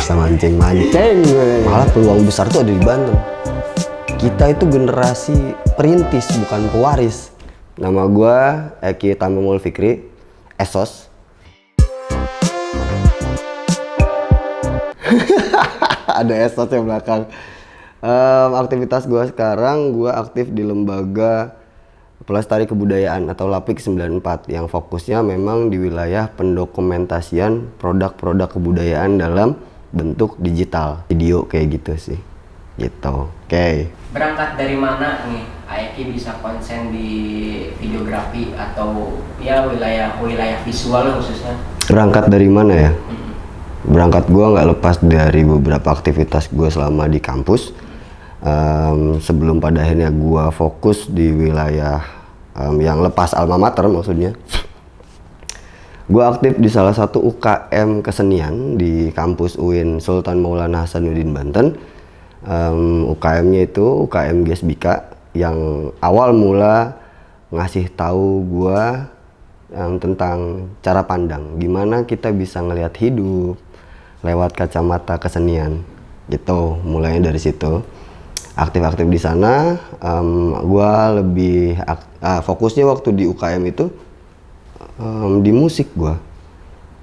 Bisa mancing-mancing. Malah peluang besar tuh ada di Banten. Kita itu generasi perintis, bukan pewaris. Nama gua Eki Tamimul Fikri, Esos. Ada Esos yang belakang. Aktivitas gua sekarang, gua aktif di lembaga Pelestari Kebudayaan atau LAPIK 94 yang fokusnya memang di wilayah pendokumentasian produk-produk kebudayaan dalam bentuk digital, video kayak gitu sih. Gitu. Oke. Berangkat dari mana nih Eki bisa konsen di videografi atau ya wilayah visual khususnya? Berangkat dari mana ya? Berangkat gua nggak lepas dari beberapa aktivitas gua selama di kampus. Sebelum pada akhirnya gua fokus di wilayah yang lepas alma mater, maksudnya gua aktif di salah satu UKM kesenian di kampus UIN Sultan Maulana Hasanuddin Banten. UKM-nya itu UKM Gesbika yang awal mula ngasih tahu gua tentang cara pandang, gimana kita bisa ngelihat hidup lewat kacamata kesenian gitu. Mulainya dari situ aktif-aktif di sana. Gua lebih fokusnya waktu di UKM itu di musik. Gua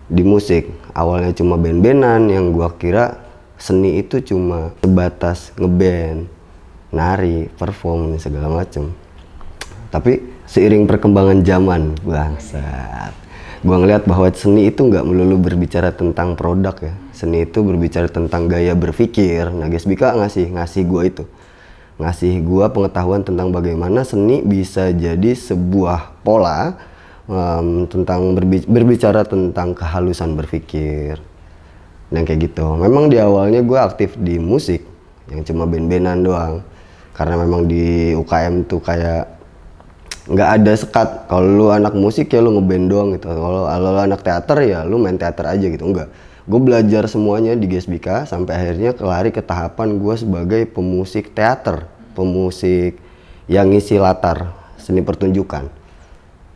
di musik awalnya cuma band-bandan, yang gua kira seni itu cuma sebatas ngeband, nari, perform segala macem. Tapi seiring perkembangan zaman, bangsat, gua ngeliat bahwa seni itu nggak melulu berbicara tentang produk ya. Seni itu berbicara tentang gaya berpikir. Nah, Gesbika ngasih gua itu, ngasih gua pengetahuan tentang bagaimana seni bisa jadi sebuah pola tentang berbicara tentang kehalusan berpikir dan kayak gitu. Memang di awalnya gua aktif di musik yang cuma band-bandan doang, karena memang di UKM tuh kayak nggak ada sekat. Kalau lu anak musik ya lu ngeband doang gitu. Kalau lu anak teater ya lu main teater aja gitu. Enggak. Gue belajar semuanya di Gesbika sampai akhirnya kelari ke tahapan gue sebagai pemusik teater, pemusik yang ngisi latar seni pertunjukan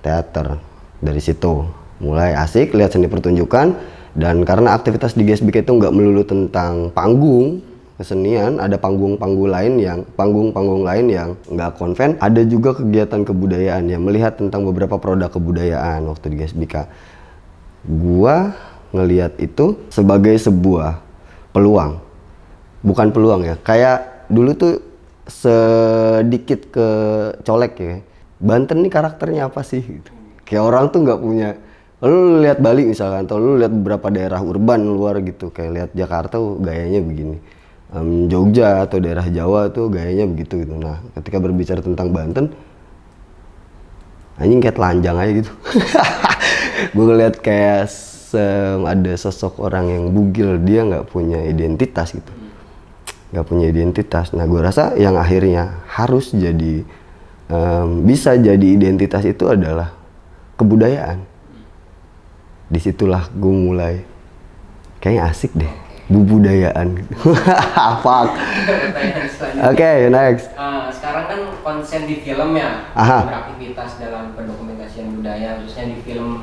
teater. Dari situ mulai asik lihat seni pertunjukan, dan karena aktivitas di Gesbika itu nggak melulu tentang panggung kesenian, ada panggung-panggung lain yang nggak konven, ada juga kegiatan kebudayaan yang melihat tentang beberapa produk kebudayaan waktu di Gesbika. Gua ngelihat itu sebagai sebuah peluang, bukan peluang ya, kayak dulu tuh sedikit kecolek ya, Banten nih karakternya apa sih gitu. Kayak orang tuh nggak punya. Lu lihat Bali misalkan, atau lu lihat beberapa daerah urban luar gitu, kayak lihat Jakarta gayanya begini, Jogja atau daerah Jawa tuh gayanya begitu gitu. Nah, ketika berbicara tentang Banten, anjing kayak telanjang aja gitu. Gue ngeliat kayak ada sosok orang yang bugil, dia nggak punya identitas gitu, nggak punya identitas. Nah, gue rasa yang akhirnya harus jadi bisa jadi identitas itu adalah kebudayaan. Disitulah gue mulai kayaknya asik deh, budayaan. Fuck. Oke, next. Sekarang kan konsen di film ya, beraktivitas dalam pendokumentasian budaya, khususnya di film.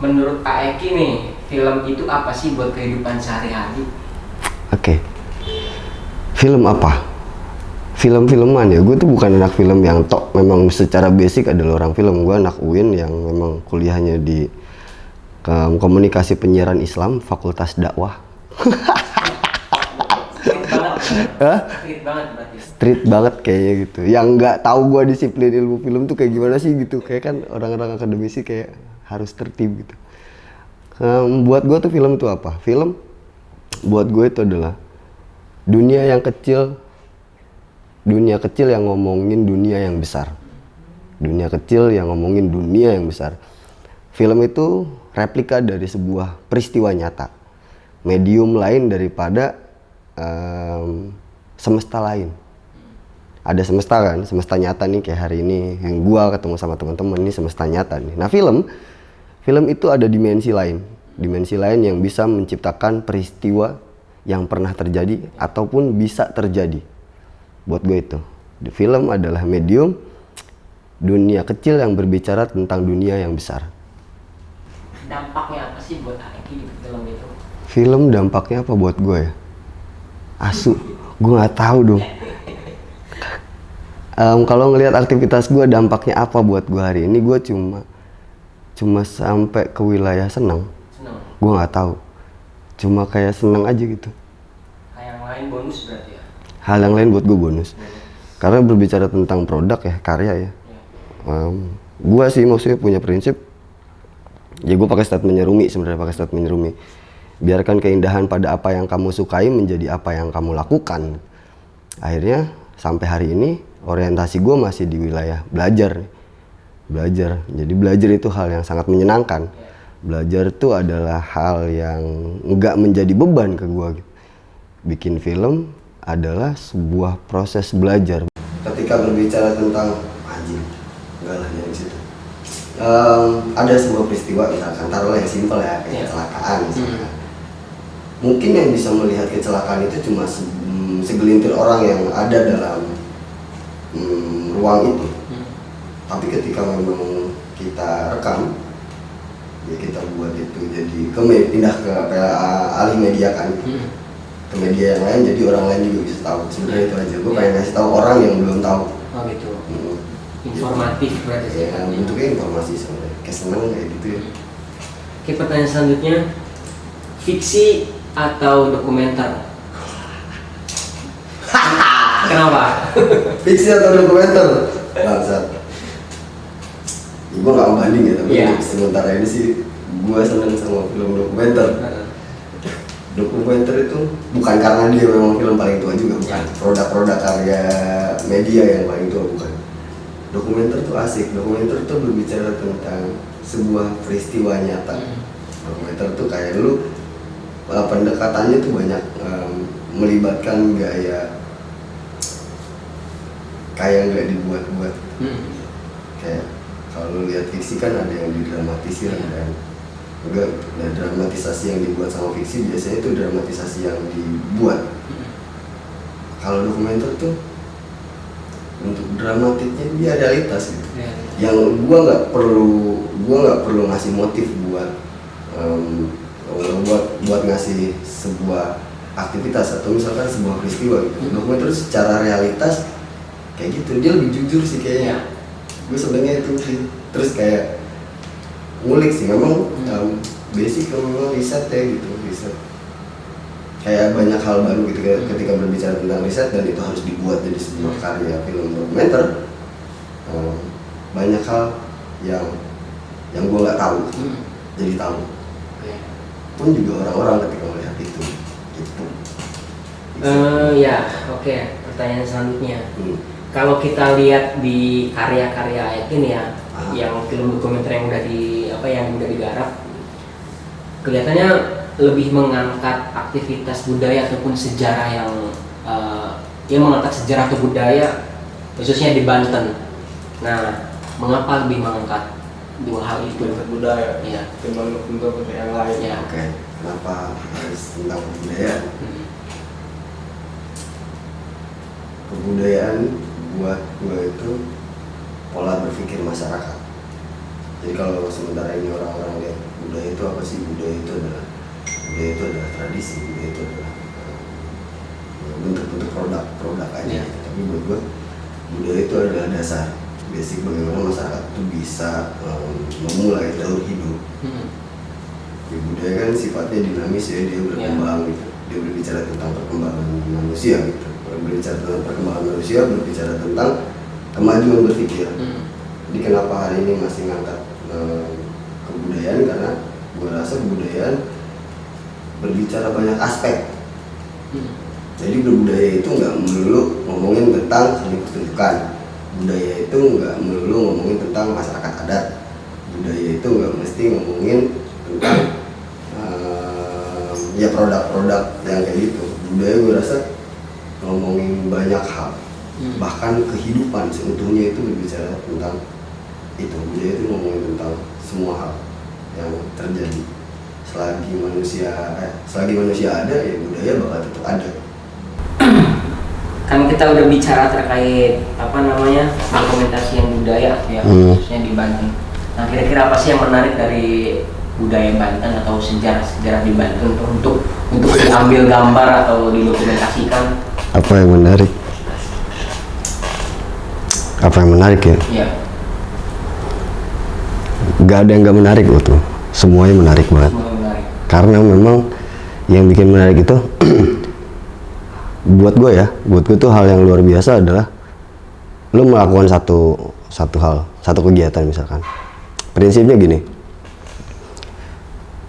Menurut Pak Eki nih, film itu apa sih buat kehidupan sehari-hari? Oke. Film apa? Film-filman ya. Gue tuh bukan anak film yang tok. Memang secara basic adalah orang film. Gue anak UIN yang memang kuliahnya di Komunikasi Penyiaran Islam, Fakultas Dakwah. Street banget berarti. Street banget kayaknya gitu. Yang nggak tahu gue disiplin ilmu film tuh kayak gimana sih gitu. Kayak kan orang-orang akademisi kayak harus tertib gitu. Buat gue tuh film itu apa? Film buat gue itu adalah dunia kecil yang ngomongin dunia yang besar. Dunia kecil yang ngomongin dunia yang besar. Film itu replika dari sebuah peristiwa nyata, medium lain daripada semesta lain. Ada semesta kan, semesta nyata nih, kayak hari ini yang gua ketemu sama teman-teman, ini semesta nyata nih. Nah, film itu ada dimensi lain yang bisa menciptakan peristiwa yang pernah terjadi ataupun bisa terjadi. Buat gue itu, film adalah medium dunia kecil yang berbicara tentang dunia yang besar. Dampaknya apa sih buat Eki di film itu? Film dampaknya apa buat gue ya? Asu, gue nggak tahu dong. Kalau ngelihat aktivitas gue dampaknya apa buat gue hari ini, gue cuma sampai ke wilayah senang. Gue nggak tahu. Cuma kayak senang aja gitu. Hal yang lain bonus berarti ya? Hal yang lain buat gue bonus. Karena berbicara tentang produk ya, karya ya. Gue sih maksudnya punya prinsip. Ya gue pakai statementnya Rumi sebenarnya, pakai statementnya Rumi. Biarkan keindahan pada apa yang kamu sukai menjadi apa yang kamu lakukan. Akhirnya sampai hari ini orientasi gue masih di wilayah belajar. Belajar. Jadi belajar itu hal yang sangat menyenangkan. Belajar itu adalah hal yang nggak menjadi beban ke gue. Bikin film adalah sebuah proses belajar. Ketika berbicara tentang anjing, enggak lah dari situ. Ada sebuah peristiwa misalkan, taruhlah yang simpel ya, kayak kecelakaan misalkan. Mungkin yang bisa melihat kecelakaan itu cuma segelintir orang yang ada dalam ruang itu. Tapi ketika memang kita rekam, ya kita buat itu jadi pindah ke alih media kan, ke media yang lain, jadi orang lain juga bisa tahu. Sebenarnya itu aja. Gue pengen kasih tahu orang yang belum tahu. Oh gitu. Informatif berarti sih. Ya, bentuknya informasi sebenarnya. Kayak seneng kayak gitu ya. Oke, pertanyaan selanjutnya, fiksi atau dokumenter? Kenapa? Fiksi atau dokumenter? Bangsat. Ya, gue gak membanding ya, tapi untuk sementara ini sih gue seneng sama film dokumenter. Dokumenter itu bukan karena dia memang film paling tua juga, bukan. Produk-produk karya media yang paling tua, bukan. Dokumenter tuh asik. Dokumenter tuh berbicara tentang sebuah peristiwa nyata. Dokumenter tuh kayak dulu pendekatannya tuh banyak melibatkan gaya kayak nggak dibuat-buat. Kayak kalau lihat fiksi kan ada yang didramatisir dan enggak, dramatisasi yang dibuat sama fiksi biasanya itu dramatisasi yang dibuat. Kalau dokumenter tuh untuk dramatiknya dia realitas gitu. Yang gua nggak perlu ngasih motif buat buat ngasih sebuah aktivitas atau misalkan sebuah peristiwa gitu. Dokumenter secara realitas kayak gitu, dia lebih jujur sih kayaknya. Gue sebenarnya itu sih, terus kayak ngulik sih, memang basic memang riset ya gitu, riset. Kayak banyak hal baru gitu ketika berbicara tentang riset dan itu harus dibuat jadi sebuah karya film dokumenter. Banyak hal yang gue nggak tahu, jadi tahu. Pun juga orang-orang ketika melihat itu, gitu. Ya, oke. Pertanyaan selanjutnya. Kalau kita lihat di karya-karya Aekin ya, yang film dokumenter yang udah digarap, kelihatannya lebih mengangkat aktivitas budaya ataupun sejarah yang mengangkat sejarah atau budaya, khususnya di Banten. Nah, mengapa lebih mengangkat dua hal itu? Budaya, ya, timbang bentuk yang lain. Ya. Oke. Kenapa harus tentang budaya? Kebudayaan buat gue itu pola berpikir masyarakat. Jadi kalau sementara ini orang-orang lihat budaya itu apa sih? Budaya itu adalah tradisi, budaya itu adalah bentuk-bentuk produk aja. Tapi buat gue budaya itu adalah dasar basic bagaimana masyarakat itu bisa memulai jalur hidup. Ya, budaya kan sifatnya dinamis ya, dia berkembang gitu. Dia berbicara tentang perkembangan manusia gitu. Berbicara tentang perkembangan manusia, berbicara tentang kemajuan berpikir. Jadi kenapa hari ini masih ngangkat kebudayaan, karena gue rasa kebudayaan berbicara banyak aspek. Jadi berbudaya itu nggak melulu ngomongin tentang seni pertunjukan. Budaya itu nggak melulu ngomongin tentang masyarakat adat. Budaya itu nggak mesti ngomongin tentang ya produk-produk yang kayak gitu. Budaya gue rasa ngomongin banyak hal, bahkan kehidupan seutuhnya itu berbicara tentang itu. Budaya itu ngomongin tentang semua hal yang terjadi. Selagi manusia ada, ya budaya bakal tetap ada. Kan kita udah bicara terkait dokumentasi yang budaya ya, khususnya di Banten. Nah, kira-kira apa sih yang menarik dari budaya Banten atau sejarah-sejarah di Banten untuk diambil gambar atau didokumentasikan? Apa yang menarik? Apa yang menarik ya? Iya. Gak ada yang gak menarik loh tuh. Semuanya menarik banget. Semua menarik. Karena memang yang bikin menarik itu buat gue tuh hal yang luar biasa adalah lo melakukan satu hal, satu kegiatan misalkan. Prinsipnya gini,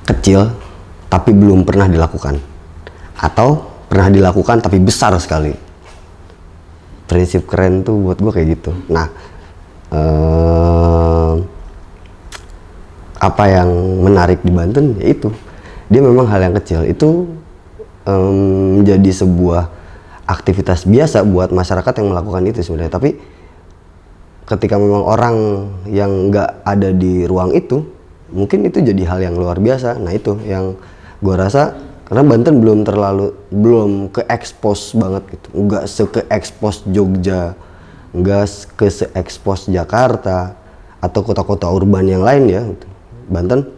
kecil tapi belum pernah dilakukan, atau pernah dilakukan tapi besar sekali. Prinsip keren tuh buat gue kayak gitu. Nah, apa yang menarik di Banten yaitu dia memang hal yang kecil itu menjadi sebuah aktivitas biasa buat masyarakat yang melakukan itu sebenarnya. Tapi ketika memang orang yang nggak ada di ruang itu, mungkin itu jadi hal yang luar biasa. Nah itu yang gue rasa, karena Banten belum ke expose banget gitu, nggak se-ke-expose Jogja, nggak ke se-expose Jakarta atau kota-kota urban yang lain ya gitu. Banten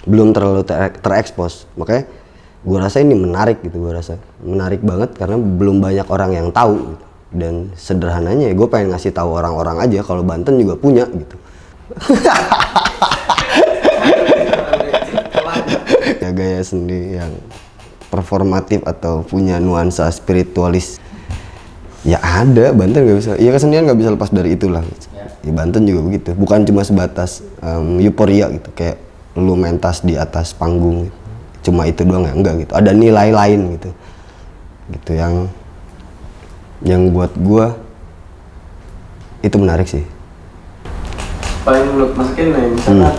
belum terlalu terekspos, makanya gue rasa ini menarik gitu. Gue rasa menarik banget karena belum banyak orang yang tahu gitu. Dan sederhananya gue pengen ngasih tahu orang-orang aja kalau Banten juga punya gitu. Ya gaya seni yang performatif atau punya nuansa spiritualis ya ada. Banten nggak bisa, ya kesenian nggak bisa lepas dari itulah. Ya Banten juga begitu, bukan cuma sebatas euforia gitu, kayak lu mentas di atas panggung gitu. Cuma itu doang ya, enggak gitu, ada nilai lain gitu yang buat gua itu menarik sih. Paling menurut Mas Ken nih, misalnya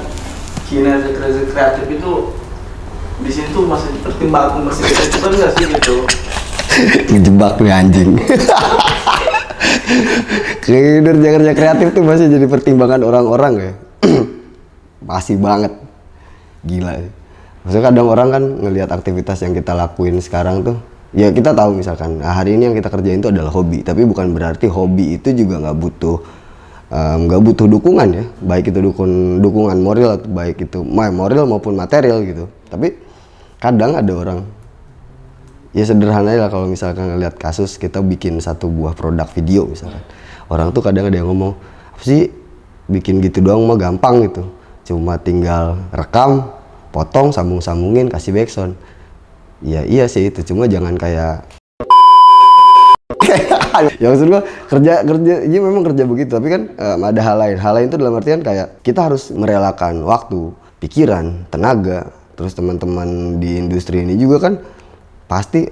kinerja kreatif itu di sini tuh masih pertimbangan, masih kita coba nggak sih gitu? Dijebak nih anjing. Kerja kreatif tuh masih jadi pertimbangan orang-orang ya. Masih banget. Gila ya. Maksudnya kadang orang kan ngelihat aktivitas yang kita lakuin sekarang tuh, ya kita tahu misalkan hari ini yang kita kerjain itu adalah hobi, tapi bukan berarti hobi itu juga nggak butuh dukungan ya, baik itu dukungan moral atau baik itu moral maupun material gitu. Tapi kadang ada orang, ya sederhana lah, kalau misalkan ngelihat kasus kita bikin satu buah produk video misalkan, orang tuh kadang ada yang ngomong, apa sih bikin gitu doang mah gampang gitu, cuma tinggal rekam, potong, sambung-sambungin, kasih backsound. Ya iya sih itu, cuma jangan kayak ya maksud gua kerja ya memang kerja begitu, tapi kan ada hal lain itu dalam artian kayak kita harus merelakan waktu, pikiran, tenaga. Terus teman-teman di industri ini juga kan pasti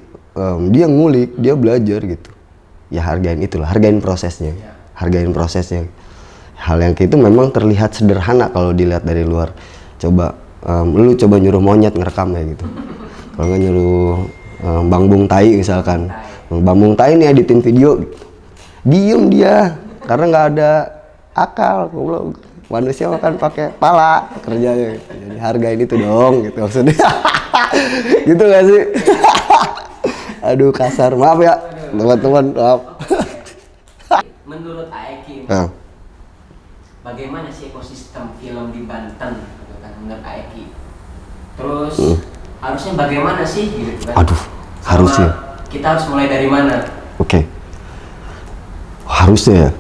dia ngulik, dia belajar gitu. Ya hargain itulah, hargain prosesnya. Hal yang kayak itu memang terlihat sederhana kalau dilihat dari luar. Coba lu coba nyuruh monyet ngerekam ya gitu. Kalau nggak nyuruh Bang Bung Tai misalkan, Bang Bung Tai nih editin video gitu. Diem dia karena nggak ada akal. Manusia makan pakai pala kerjanya gitu. Jadi hargain itu dong gitu maksudnya. Gitu gak sih? Aduh kasar, maaf ya teman-teman, maaf. Menurut Aeki, bagaimana sih ekosistem film di Banten gitu kan, menurut Aeki? Terus harusnya bagaimana sih gitu kan? Aduh, harusnya kita harus mulai dari mana? Oke. Harusnya ya.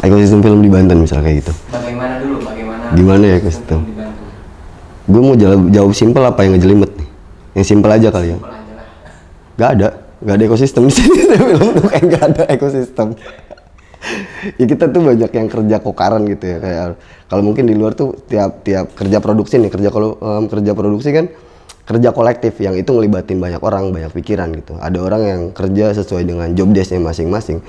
Ekosistem film di Banten misalnya kayak gitu. Bagaimana dulu? Gimana ya ekosistem? Gue mau jawab simpel apa yang ngejelimet nih? Yang simpel aja kali ya. Simpel aja lah. Gak ada ekosistem di sini. Film tuh kayak gak ada ekosistem. Ya kita tuh banyak yang kerja kokaran gitu ya, kayak kalau mungkin di luar tuh tiap kerja produksi nih, kerja produksi kan kerja kolektif yang itu ngelibatin banyak orang, banyak pikiran gitu. Ada orang yang kerja sesuai dengan job desk-nya masing-masing.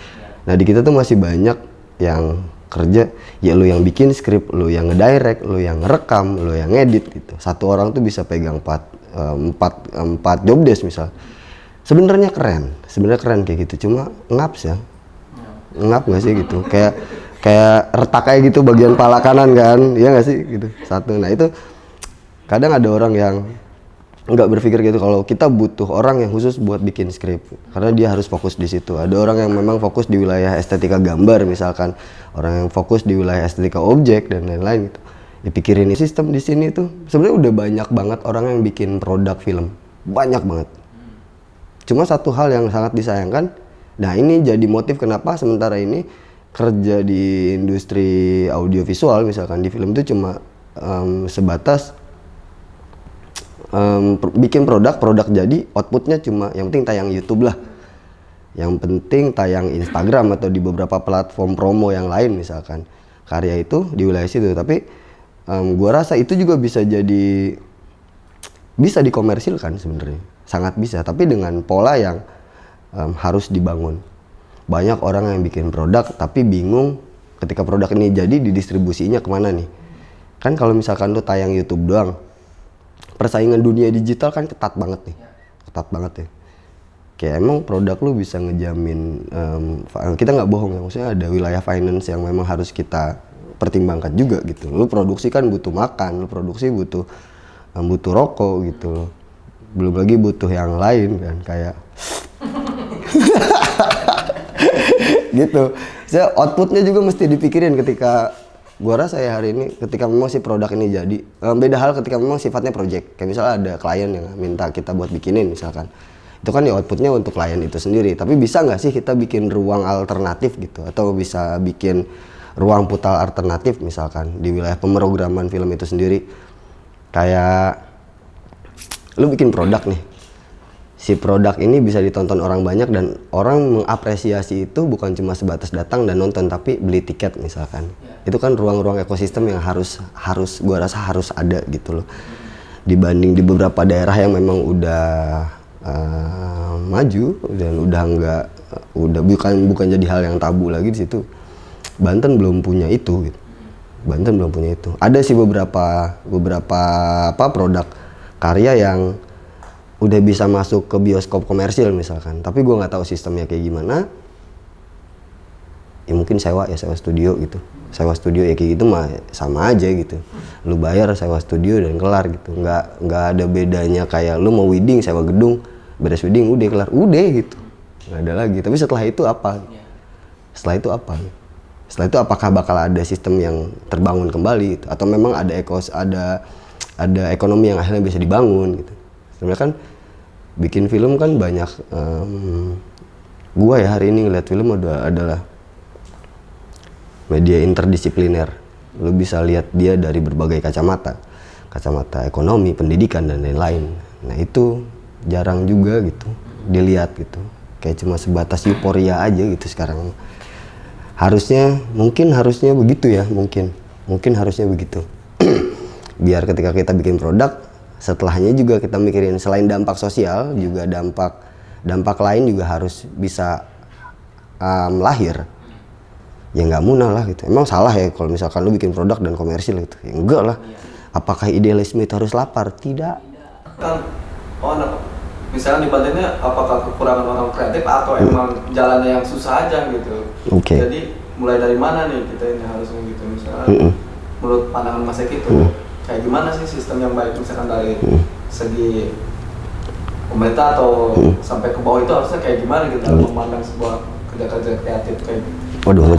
Nah di kita tuh masih banyak yang kerja, ya lu yang bikin skrip, lu yang ngedirect, lu yang ngerekam, lu yang ngedit gitu. Satu orang tuh bisa pegang 4 job desk misal. Sebenarnya keren kayak gitu, cuma ngaps ya. Ngap nggak sih gitu, kayak retak kayak gitu bagian pala kanan kan, iya nggak sih gitu satu. Nah itu kadang ada orang yang nggak berpikir gitu, kalau kita butuh orang yang khusus buat bikin skrip karena dia harus fokus di situ. Ada orang yang memang fokus di wilayah estetika gambar misalkan, orang yang fokus di wilayah estetika objek dan lain-lain gitu. dipikirin sistem di sini tuh sebenarnya udah banyak banget orang yang bikin produk film, banyak banget. Cuma satu hal yang sangat disayangkan, nah ini jadi motif kenapa sementara ini kerja di industri audiovisual misalkan di film itu cuma sebatas bikin produk jadi, outputnya cuma yang penting tayang YouTube lah, yang penting tayang Instagram atau di beberapa platform promo yang lain misalkan, karya itu di wilayah situ. Tapi gua rasa itu juga bisa dikomersilkan sebenarnya, sangat bisa, tapi dengan pola yang harus dibangun. Banyak orang yang bikin produk tapi bingung ketika produk ini jadi didistribusinya kemana nih. Kan kalau misalkan lu tayang YouTube doang, persaingan dunia digital kan ketat banget nih, ketat banget ya. Kayak emang produk lu bisa ngejamin, kita nggak bohong ya, maksudnya ada wilayah finance yang memang harus kita pertimbangkan juga gitu. Lu produksi kan butuh makan, lu produksi butuh rokok gitu. Belum lagi butuh yang lain kan, kayak gitu. Saya outputnya juga mesti dipikirin ketika gua rasa ya hari ini ketika memang si produk ini jadi. Beda hal ketika memang sifatnya project. Kayak misalnya ada klien yang minta kita buat bikinin misalkan. Itu kan ya outputnya untuk klien itu sendiri. Tapi bisa nggak sih kita bikin ruang alternatif gitu, atau bisa bikin ruang putar alternatif misalkan di wilayah pemrograman film itu sendiri. Kayak lu bikin produk nih, si produk ini bisa ditonton orang banyak dan orang mengapresiasi itu bukan cuma sebatas datang dan nonton tapi beli tiket misalkan. Itu kan ruang-ruang ekosistem yang harus gua rasa harus ada gitu loh. Dibanding di beberapa daerah yang memang udah maju dan udah bukan jadi hal yang tabu lagi di situ. Banten belum punya itu gitu. Banten belum punya itu. Ada sih beberapa produk karya yang udah bisa masuk ke bioskop komersil misalkan, tapi gue nggak tahu sistemnya kayak gimana. Ya mungkin sewa studio gitu, sewa studio ya kayak gitu mah sama aja gitu. Lu bayar sewa studio dan kelar gitu, nggak ada bedanya kayak lu mau wedding sewa gedung, beres wedding udah kelar, udah gitu, nggak ada lagi. Tapi setelah itu apa? Setelah itu apa? Setelah itu apakah bakal ada sistem yang terbangun kembali gitu? Atau memang ada ekonomi yang akhirnya bisa dibangun gitu. Sebenarnya kan bikin film kan banyak, gua ya hari ini ngeliat film adalah media interdisipliner. Lu bisa lihat dia dari berbagai kacamata ekonomi, pendidikan dan lain-lain. Nah itu jarang juga gitu dilihat gitu, kayak cuma sebatas euforia aja gitu sekarang. Mungkin harusnya begitu ya, mungkin harusnya begitu. Biar ketika kita bikin produk, setelahnya juga kita mikirin selain dampak sosial, juga dampak lain juga harus bisa lahir. Ya nggak munah lah gitu. Emang salah ya kalau misalkan lu bikin produk dan komersil gitu? Ya enggak lah. Apakah idealisme itu harus lapar? Tidak. Misalnya dibantunya apakah kekurangan orang kreatif atau emang jalannya yang susah aja gitu. Jadi mulai dari mana nih kita ini harusnya gitu, misalnya menurut pandangan Mas Eki itu kayak gimana sih sistem yang baik misalkan dari segi pemerintah atau sampai ke bawah itu harusnya kayak gimana gitu dalam memandang sebuah kerja-kerja kreatif kayak gitu. Waduh,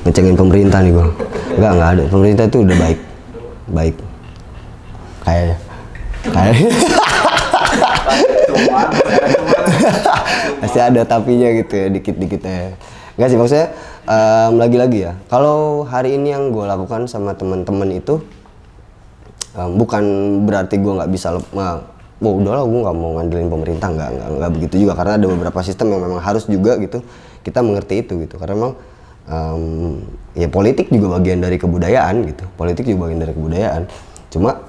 ngecengin pemerintah nih bang. Enggak ada, pemerintah itu udah baik kayaknya. Pasti ada tapinya gitu ya, dikit-dikit ya. Enggak sih, maksudnya lagi-lagi ya, kalau hari ini yang gue lakukan sama teman-teman itu bukan berarti gue nggak bisa udahlah gue nggak mau ngandelin pemerintah, nggak begitu juga, karena ada beberapa sistem yang memang harus juga gitu kita mengerti itu gitu, karena memang ya politik juga bagian dari kebudayaan gitu, cuma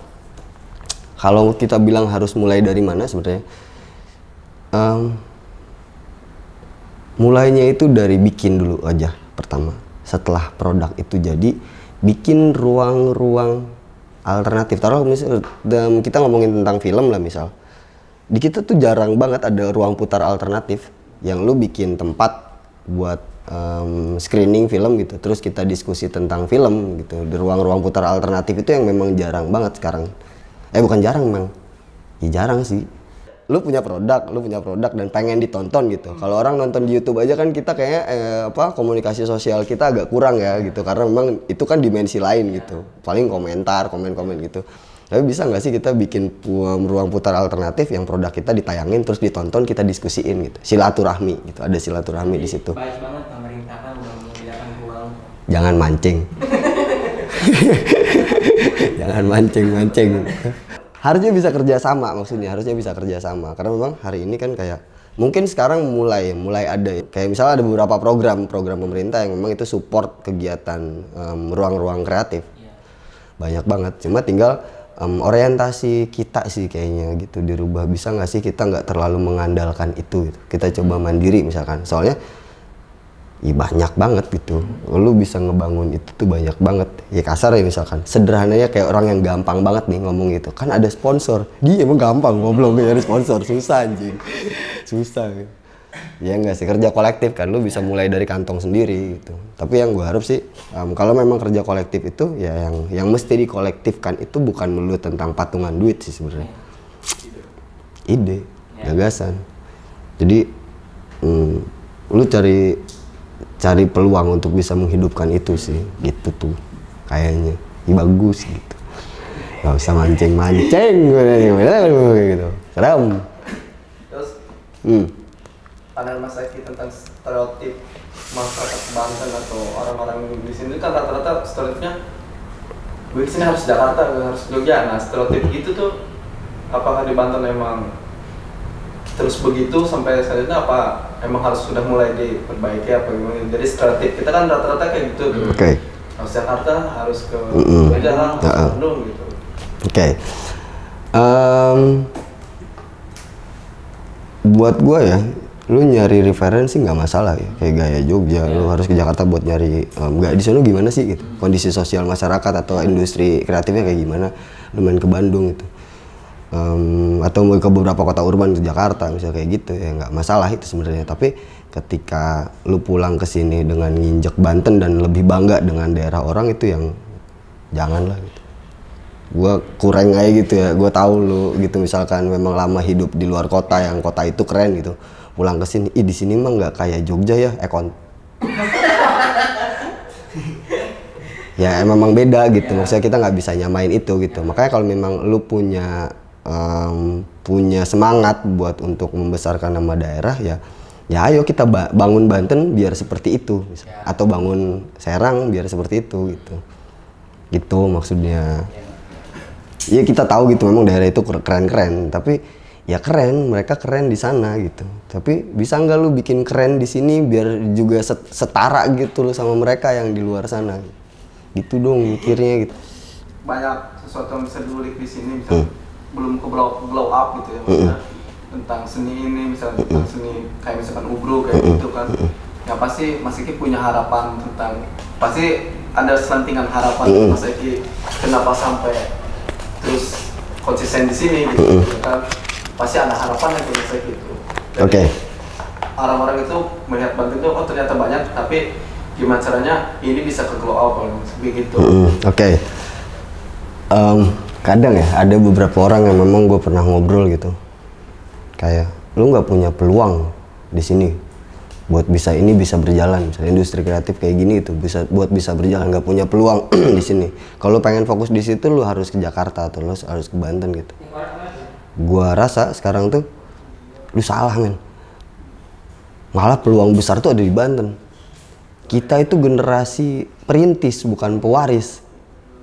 kalau kita bilang harus mulai dari mana sebenarnya, mulainya itu dari bikin dulu aja pertama. Setelah produk itu jadi, bikin ruang-ruang alternatif. Taruh misal kita ngomongin tentang film lah misal, di kita tuh jarang banget ada ruang putar alternatif yang lu bikin tempat buat screening film gitu, terus kita diskusi tentang film gitu. Di ruang-ruang putar alternatif itu yang memang jarang banget sekarang. Bukan jarang, memang ya jarang sih. lu punya produk dan pengen ditonton gitu. Kalau orang nonton di YouTube aja kan kita kayaknya komunikasi sosial kita agak kurang ya gitu, karena memang itu kan dimensi lain gitu. Paling komentar, komen gitu. Tapi bisa nggak sih kita bikin ruang putar alternatif yang produk kita ditayangin terus ditonton, kita diskusiin gitu. Silaturahmi gitu. Ada silaturahmi di situ. Baik banget pemerintah kan udah menyediakan ruang. Jangan mancing. Jangan mancing. Harusnya bisa kerjasama, maksudnya harusnya bisa kerjasama, karena memang hari ini kan kayak mungkin sekarang mulai ada kayak misalnya ada beberapa program pemerintah yang memang itu support kegiatan ruang-ruang kreatif, banyak banget. Cuma tinggal orientasi kita sih kayaknya gitu dirubah. Bisa nggak sih kita nggak terlalu mengandalkan itu gitu. Kita coba mandiri misalkan, soalnya banyak banget gitu, lu bisa ngebangun itu tuh banyak banget. Ya kasar ya misalkan, sederhananya kayak orang yang gampang banget nih ngomong gitu, kan ada sponsor, dia emang gampang ngobrol nyari sponsor, susah anjing, susah gitu. Ya enggak sih, kerja kolektif kan, lu bisa mulai dari kantong sendiri gitu. Tapi yang gue harap sih, kalau memang kerja kolektif itu ya yang mesti dikolektifkan itu bukan melulu tentang patungan duit sih sebenarnya, ide, gagasan. Jadi lu cari peluang untuk bisa menghidupkan itu sih, gitu tuh kayaknya. Bagus gitu, nggak usah mancing gitu, keren. Terus pandangan Mas Eki tentang stereotip masyarakat Banten atau orang-orang di sini kan rata-rata stereotipnya gue kesini harus Jakarta, gue harus Jogja. Nah stereotip gitu tuh apakah di Banten emang terus begitu sampai saat ini, apa emang harus sudah mulai diperbaiki apa gimana? Jadi stereotip kita kan rata-rata kayak gitu. Oke. Harus Jakarta, harus ke Jogja, harus Bandung gitu. Oke. Buat gue ya, lu nyari referensi nggak masalah ya, kayak gaya Jogja, lu harus ke Jakarta buat nyari nggak di sana gimana sih gitu, kondisi sosial masyarakat atau industri kreatifnya kayak gimana, lu main ke Bandung gitu. Atau mau ke beberapa kota urban di Jakarta misalnya kayak gitu ya, nggak masalah itu sebenarnya. Tapi ketika lu pulang ke sini dengan nginjek Banten dan lebih bangga dengan daerah orang, itu yang janganlah gitu. Gue kurang aja gitu ya, gue tahu lu gitu misalkan memang lama hidup di luar kota yang kota itu keren gitu, pulang ke sini, di sini mah nggak kayak Jogja ya, ya memang beda gitu, maksudnya kita nggak bisa nyamain itu gitu. Makanya kalau memang lu punya semangat buat untuk membesarkan nama daerah, ya ayo kita bangun Banten biar seperti itu, atau bangun Serang biar seperti itu gitu maksudnya. Ya kita tahu gitu memang daerah itu keren-keren, tapi ya keren, mereka keren di sana gitu. Tapi bisa nggak lu bikin keren di sini biar juga setara gitu lo sama mereka yang di luar sana, gitu dong mikirnya gitu. Banyak sesuatu yang bisa diulik di sini, misalnya belum ke blow up gitu ya, maksudnya tentang seni ini, misalnya tentang seni kayak misalkan Ubro kayak gitu kan. Ya pasti Mas Eki punya harapan tentang, pasti ada selentingan harapan Mas Eki kenapa sampai terus konsisten di sini gitu kan. Pasti ada harapan yang Mas Eki itu. Oke. Orang-orang itu melihat Banten itu oh ternyata banyak, tapi gimana caranya ini bisa ke glow up begitu. Oke. Kadang ya ada beberapa orang yang memang gue pernah ngobrol gitu, kayak lu nggak punya peluang di sini buat bisa berjalan, misalnya industri kreatif kayak gini itu bisa berjalan, nggak punya peluang di sini. Kalau pengen fokus di situ lu harus ke Jakarta atau lu harus ke Banten gitu. Gua rasa sekarang tuh lu salah men, malah peluang besar tuh ada di Banten. Kita itu generasi perintis bukan pewaris,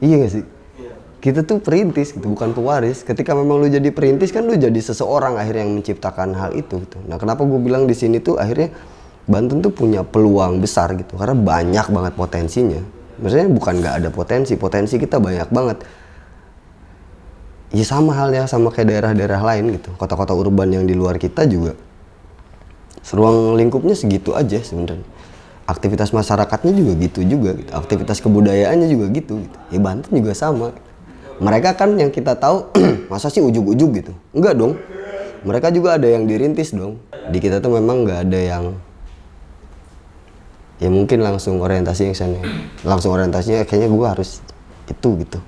iya gak sih? Kita tuh perintis gitu, bukan pewaris. Ketika memang lu jadi perintis kan lu jadi seseorang akhirnya yang menciptakan hal itu gitu. Nah kenapa gue bilang di sini tuh akhirnya Banten tuh punya peluang besar gitu, karena banyak banget potensinya. Maksudnya bukan nggak ada potensi kita banyak banget. Ya sama halnya sama kayak daerah-daerah lain gitu, kota-kota urban yang di luar kita juga ruang lingkupnya segitu aja sebenarnya. Aktivitas masyarakatnya juga gitu, aktivitas kebudayaannya juga gitu. Ya Banten juga sama. Mereka kan yang kita tahu masa sih ujug-ujug gitu, enggak dong. Mereka juga ada yang dirintis dong. Di kita tuh memang nggak ada yang ya mungkin langsung orientasi yang sana, langsung orientasinya kayaknya gue harus itu gitu.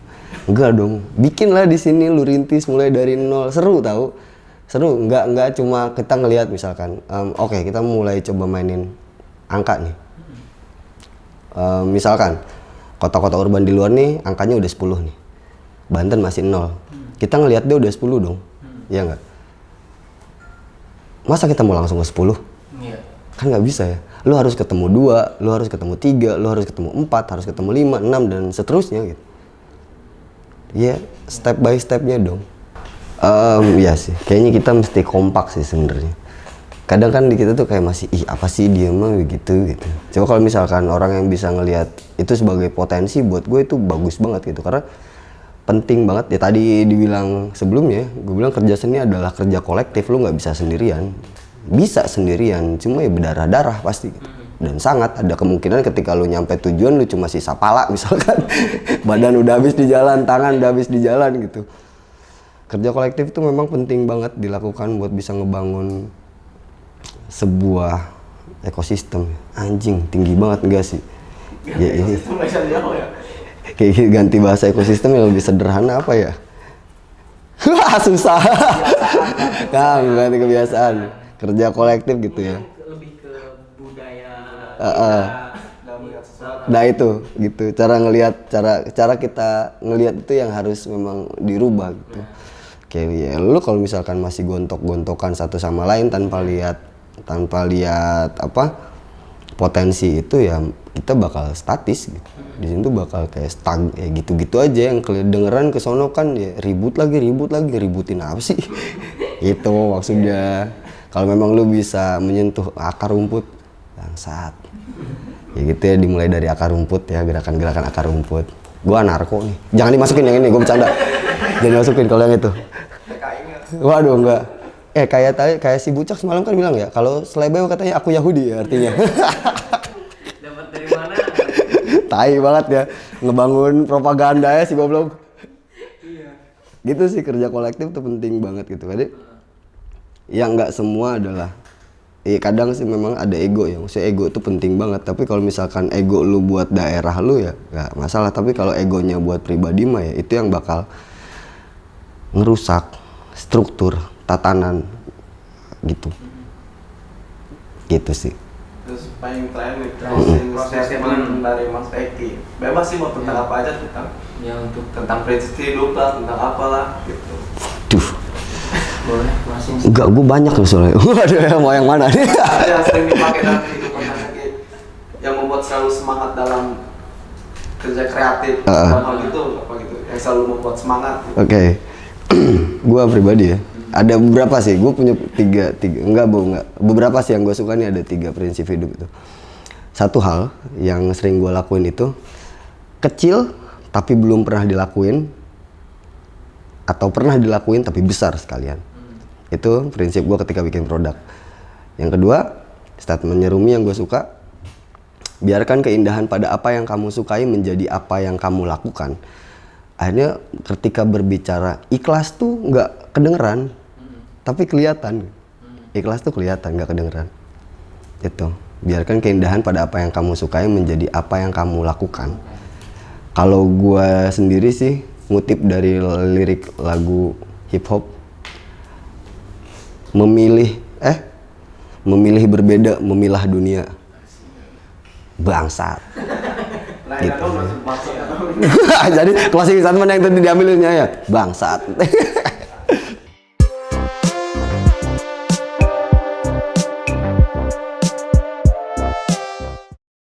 Enggak dong, bikinlah di sini lu rintis mulai dari nol, seru tahu. seru. Nggak cuma kita ngelihat misalkan oke, kita mulai coba mainin angka nih. Misalkan kota-kota urban di luar nih angkanya udah 10 nih, Banten masih 0. Kita ngelihat dia udah 10 dong, iya nggak? Masa kita mau langsung ke 10? Iya. Kan nggak bisa ya. Lu harus ketemu 2, lu harus ketemu 3, lu harus ketemu 4, harus ketemu 5, 6 dan seterusnya gitu. Ya, step by stepnya dong. Ya sih, kayaknya kita mesti kompak sih sebenarnya. Kadang kan di kita tuh kayak masih apa sih dia mah gitu. Coba kalau misalkan orang yang bisa ngelihat itu sebagai potensi, buat gue itu bagus banget gitu. Karena penting banget ya, tadi dibilang sebelumnya, gue bilang kerja seni adalah kerja kolektif. Lu nggak bisa sendirian. Bisa sendirian, cuma ya berdarah-darah pasti gitu. Dan sangat ada kemungkinan ketika lu nyampe tujuan lu cuma sisa pala misalkan. Badan udah habis di jalan, tangan udah habis di jalan gitu. Kerja kolektif itu memang penting banget dilakukan buat bisa ngebangun sebuah ekosistem. Anjing, tinggi banget enggak sih? Ya ini kayak ganti bahasa ekosistem yang lebih sederhana apa ya? Susah. Nah, ganti kebiasaan. Kerja kolektif gitu ya. Lebih ke budaya. Nah itu gitu. Cara ngelihat, cara kita ngelihat itu yang harus memang dirubah gitu. Kayak ya, lu kalau misalkan masih gontok-gontokan satu sama lain tanpa lihat apa potensi itu, ya kita bakal statis gitu. Di sini tuh bakal kayak stag ya gitu-gitu aja. Yang kedengeran ke sono kan ya ribut lagi, ributin apa sih? Itu maksudnya. Kalau memang lu bisa menyentuh akar rumput, bangsat. Ya gitu ya, dimulai dari akar rumput ya, gerakan-gerakan akar rumput. Gua narko nih. Jangan dimasukin yang ini, gua bercanda. Jangan dimasukin kalau yang itu. Waduh, enggak. Kayak si Bucak semalam kan bilang ya, kalau selebeo katanya aku Yahudi ya artinya. Dapat dari mana? Tai banget ya, ngebangun propaganda ya si goblok. Iya. Gitu sih, kerja kolektif tuh penting banget gitu. Jadi yang nggak semua adalah, kadang sih memang ada ego ya. Maksudnya ego itu penting banget. Tapi kalau misalkan ego lu buat daerah lu ya nggak masalah. Tapi kalau egonya buat pribadi mah ya itu yang bakal ngerusak struktur tatanan gitu. Gitu sih. Terus paling terakhir nih, closing statement dari Mas Eki. Bebas sih mau tentang apa aja, tentang prinsip hidup lah, tentang apalah gitu. Duh. Boleh, masing. Enggak, gue banyak loh soalnya. Waduh, mau yang mana nih? Ada yang sering dipakai dalam kehidupan Mas Eki, yang membuat selalu semangat dalam kerja kreatif, hal gitu, apa gitu, yang selalu membuat semangat. Gitu. Oke. Gue pribadi ya. Ada beberapa sih, gue punya tiga, enggak, beberapa sih yang gue suka nih, ada 3 prinsip hidup itu. Satu hal yang sering gue lakuin itu, kecil tapi belum pernah dilakuin, atau pernah dilakuin tapi besar sekalian. Itu prinsip gue ketika bikin produk. Yang kedua, statement Rumi yang gue suka, biarkan keindahan pada apa yang kamu sukai menjadi apa yang kamu lakukan. Akhirnya ketika berbicara ikhlas tuh nggak kedengeran, tapi kelihatan. Ikhlas tuh kelihatan, nggak kedengeran. Itu, biarkan keindahan pada apa yang kamu sukai menjadi apa yang kamu lakukan. Kalau gue sendiri sih ngutip dari lirik lagu hip hop, memilih berbeda, memilah dunia. Bangsat. Gitu. Jadi closing statement yang tadi diambilnya ya, bangsat.